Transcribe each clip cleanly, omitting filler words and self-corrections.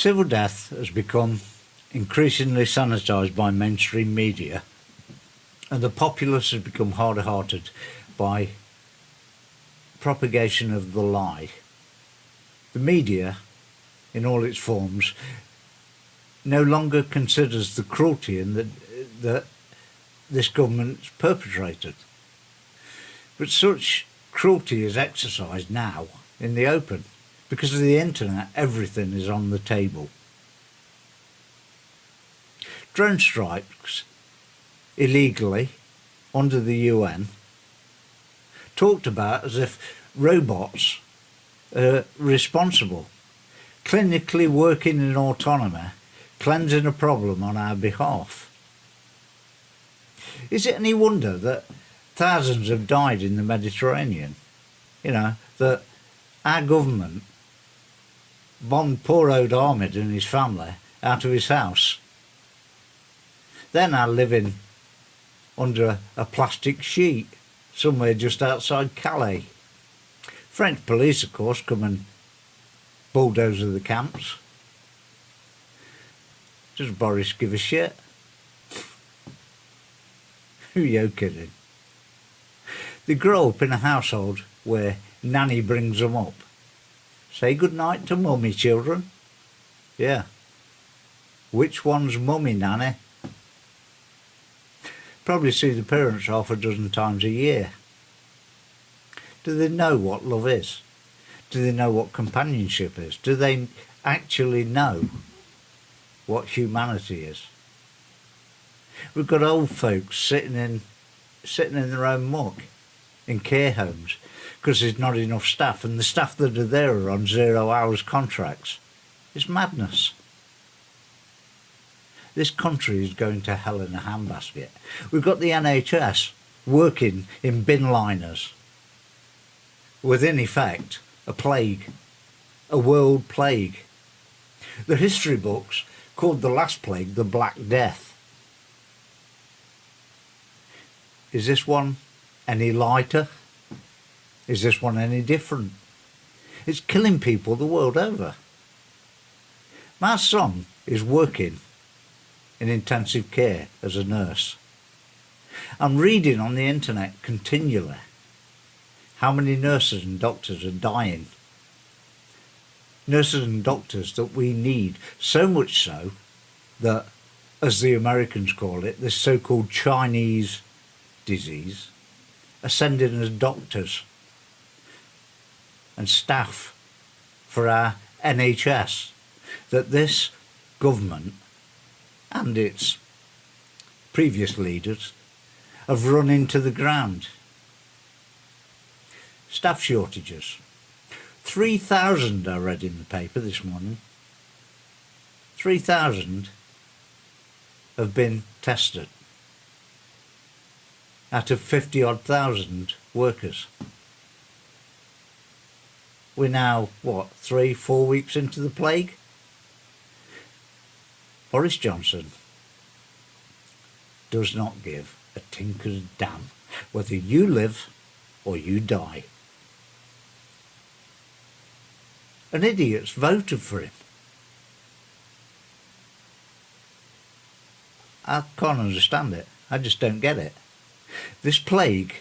Civil death has become increasingly sanitised by mainstream media, and the populace has become harder-hearted by propagation of the lie. The media, in all its forms, no longer considers the cruelty that this government's perpetrated. But such cruelty is exercised now in the open. Because of the internet, everything is on the table. Drone strikes, illegally, under the UN, talked about as if robots are responsible, clinically working in autonomy, cleansing a problem on our behalf. Is it any wonder that thousands have died in the Mediterranean? You know, that our government bombed poor old Ahmed and his family out of his house. They're now living under a plastic sheet somewhere just outside Calais. French police, of course, come and bulldoze the camps. Does Boris give a shit? Who are you kidding? They grow up in a household where Nanny brings them up. Say goodnight to mummy, children. Yeah. Which one's mummy, Nanny? Probably see the parents half a dozen times a year. Do they know what love is? Do they know what companionship is? Do they actually know what humanity is? We've got old folks sitting in their own muck in care homes because there's not enough staff, and the staff that are there are on 0 hours contracts. It's madness. This country is going to hell in a handbasket. We've got the NHS working in bin liners with, in effect, a plague, a world plague. The history books called the last plague the Black Death. Is this one any lighter? Is this one any different? It's killing people the world over. My son is working in intensive care as a nurse. I'm reading on the internet continually how many nurses and doctors are dying. Nurses and doctors that we need, so much so that, as the Americans call it, this so-called Chinese disease, are sending us doctors and staff for our NHS, that this government and its previous leaders have run into the ground. Staff shortages. 3,000 I read in the paper this morning. 3,000 have been tested out of 50-odd thousand workers. We're now, what, 3-4 weeks into the plague? Boris Johnson does not give a tinker's damn whether you live or you die. And idiots voted for him. I can't understand it. I just don't get it. This plague,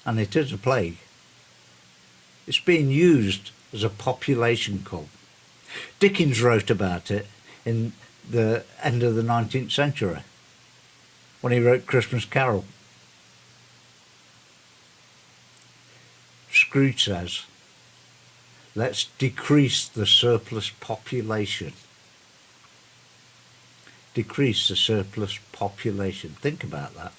and it is a plague, it's being used as a population cult. Dickens wrote about it in the end of the 19th century when he wrote Christmas Carol. Scrooge says, let's decrease the surplus population. Decrease the surplus population. Think about that.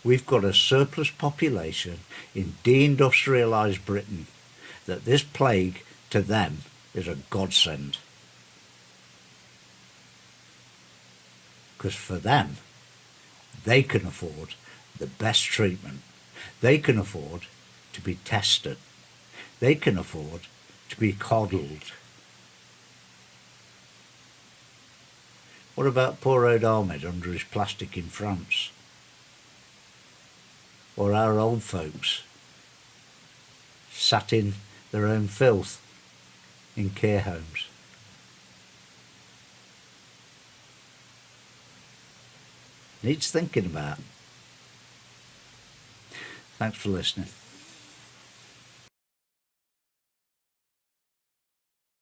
We've got a surplus population in deindustrialised Britain that this plague to them is a godsend. Because for them, they can afford the best treatment. They can afford to be tested. They can afford to be coddled. What about poor old Ahmed under his plastic in France? Or our old folks sat in their own filth in care homes? Needs thinking about. Thanks for listening.